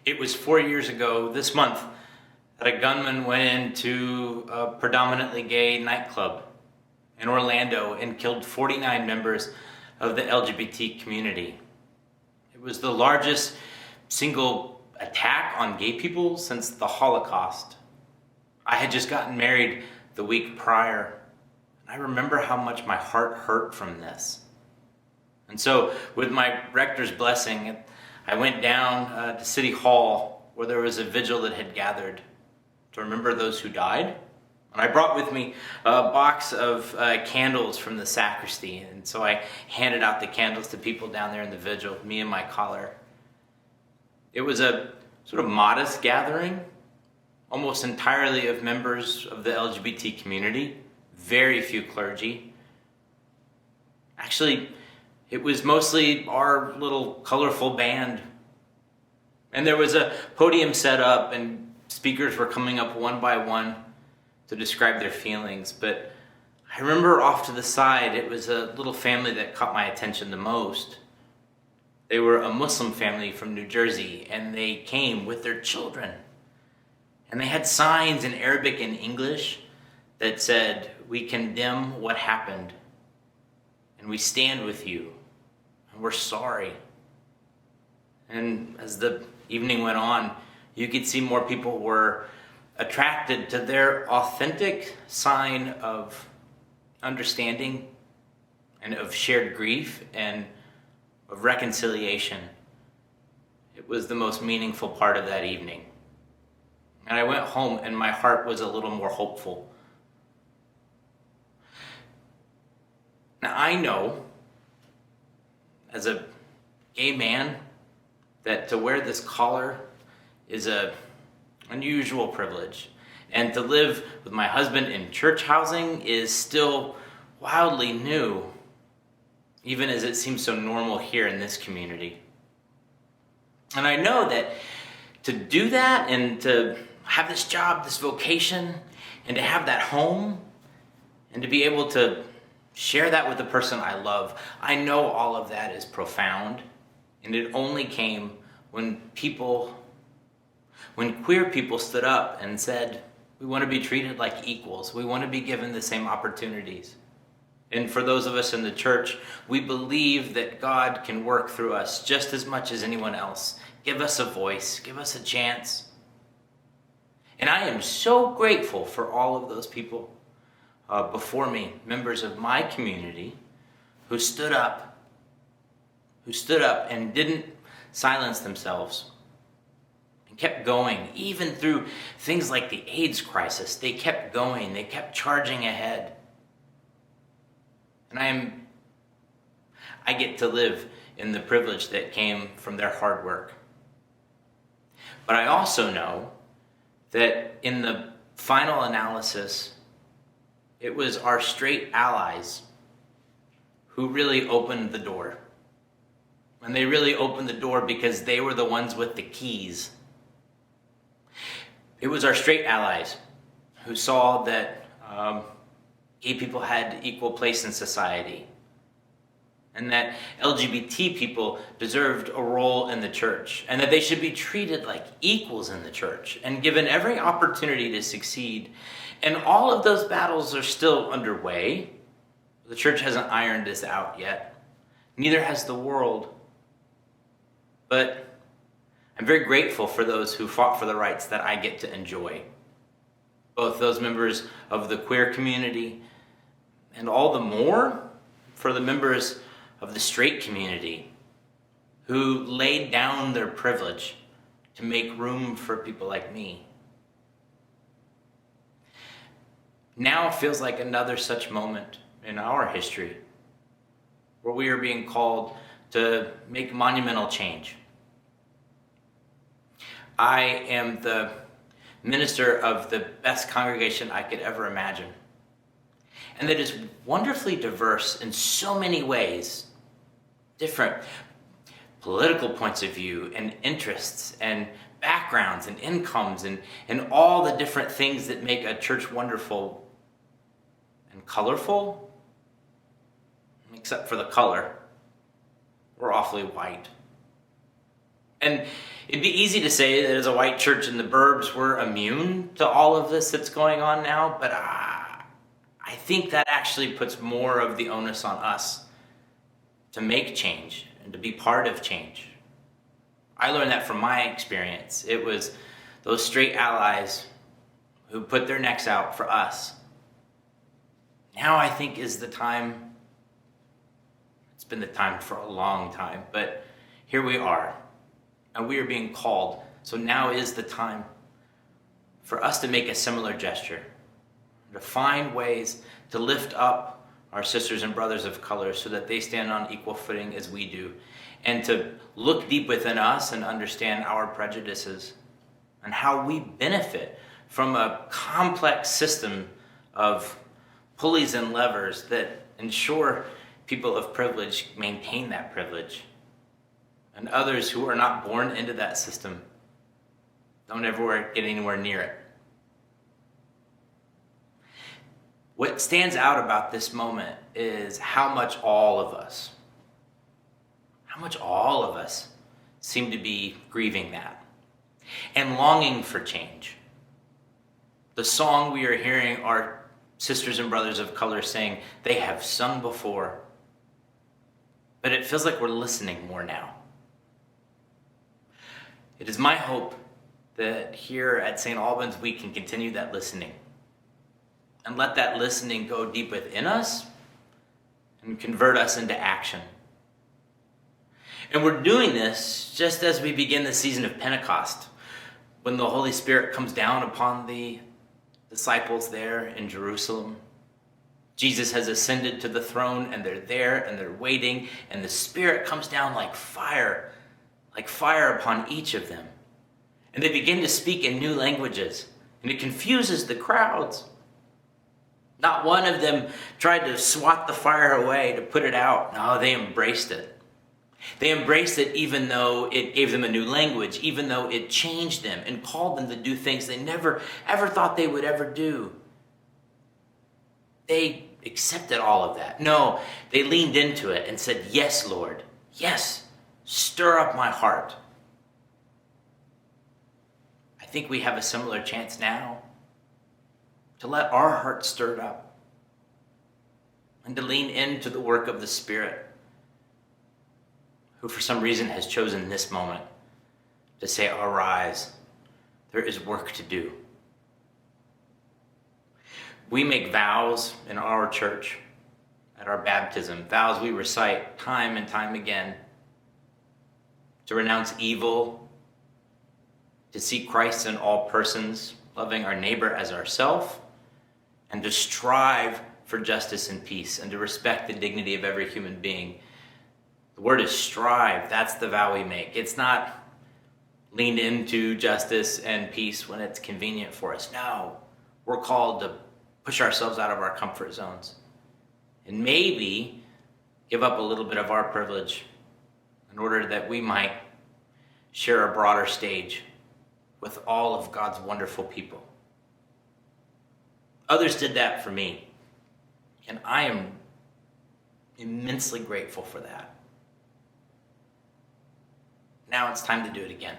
It was 4 years ago this month that a gunman went into a predominantly gay nightclub in Orlando and killed 49 members of the LGBT community. It was the largest single attack on gay people since the Holocaust. I had just gotten married the week prior, and I remember how much my heart hurt from this. And so, with my rector's blessing, I went down to City Hall where there was a vigil that had gathered to remember those who died. And I brought with me a box of candles from the sacristy. And so I handed out the candles to people down there in the vigil, me and my collar. It was a sort of modest gathering, almost entirely of members of the LGBT community, very few clergy. Actually, it was mostly our little colorful band. And there was a podium set up and speakers were coming up one by one to describe their feelings. But I remember off to the side, it was a little family that caught my attention the most. They were a Muslim family from New Jersey, and they came with their children. And they had signs in Arabic and English that said, "We condemn what happened, and we stand with you, and we're sorry." And as the evening went on, you could see more people were attracted to their authentic sign of understanding and of shared grief and of reconciliation. It was the most meaningful part of that evening. And I went home and my heart was a little more hopeful. Now I know, as a gay man, that to wear this collar is an unusual privilege. And to live with my husband in church housing is still wildly new, even as it seems so normal here in this community. And I know that to do that and to have this job, this vocation, and to have that home, and to be able to share that with the person I love, I know all of that is profound. And it only came when queer people stood up and said, we want to be treated like equals. We want to be given the same opportunities. And for those of us in the church, we believe that God can work through us just as much as anyone else. Give us a voice, give us a chance. And I am so grateful for all of those people before me, members of my community, who stood up and didn't silence themselves and kept going. Even through things like the AIDS crisis, they kept going, they kept charging ahead. And I get to live in the privilege that came from their hard work. But I also know that in the final analysis, it was our straight allies who really opened the door. And they really opened the door because they were the ones with the keys. It was our straight allies who saw that gay people had equal place in society, and that LGBT people deserved a role in the church, and that they should be treated like equals in the church and given every opportunity to succeed. And all of those battles are still underway. The church hasn't ironed this out yet. Neither has the world. But I'm very grateful for those who fought for the rights that I get to enjoy. Both those members of the queer community and all the more for the members of the straight community who laid down their privilege to make room for people like me. Now feels like another such moment in our history where we are being called to make monumental change. I am the minister of the best congregation I could ever imagine, and that is wonderfully diverse in so many ways, different political points of view and interests and backgrounds and incomes and all the different things that make a church wonderful and colorful, except for the color. We're awfully white. And it'd be easy to say that as a white church in the burbs, we're immune to all of this that's going on now, but I think that actually puts more of the onus on us to make change and to be part of change. I learned that from my experience. It was those straight allies who put their necks out for us. Now I think is the time. It's been the time for a long time, but here we are. And we are being called. So now is the time for us to make a similar gesture, to find ways to lift up our sisters and brothers of color so that they stand on equal footing as we do, and to look deep within us and understand our prejudices and how we benefit from a complex system of pulleys and levers that ensure people of privilege maintain that privilege. And others who are not born into that system don't ever get anywhere near it. What stands out about this moment is how much all of us seem to be grieving that and longing for change. The song we are hearing our sisters and brothers of color sing, they have sung before, but it feels like we're listening more now. It is my hope that here at St. Albans we can continue that listening and let that listening go deep within us and convert us into action. And we're doing this just as we begin the season of Pentecost, when the Holy Spirit comes down upon the disciples there in Jerusalem. Jesus has ascended to the throne, and they're there and they're waiting, and the Spirit comes down like fire upon each of them. And they begin to speak in new languages, and it confuses the crowds. Not one of them tried to swat the fire away to put it out. No, they embraced it. They embraced it even though it gave them a new language, even though it changed them and called them to do things they never, ever thought they would ever do. They accepted all of that. No, they leaned into it and said, "Yes, Lord. Yes, stir up my heart." I think we have a similar chance now to let our hearts stirred up and to lean into the work of the Spirit, who for some reason has chosen this moment to say, "Arise, there is work to do." We make vows in our church at our baptism, vows we recite time and time again, to renounce evil, to seek Christ in all persons, loving our neighbor as ourselves, and to strive for justice and peace, and to respect the dignity of every human being. The word is strive. That's the vow we make. It's not lean into justice and peace when it's convenient for us. No, we're called to push ourselves out of our comfort zones and maybe give up a little bit of our privilege in order that we might share a broader stage with all of God's wonderful people. Others did that for me, and I am immensely grateful for that. Now it's time to do it again.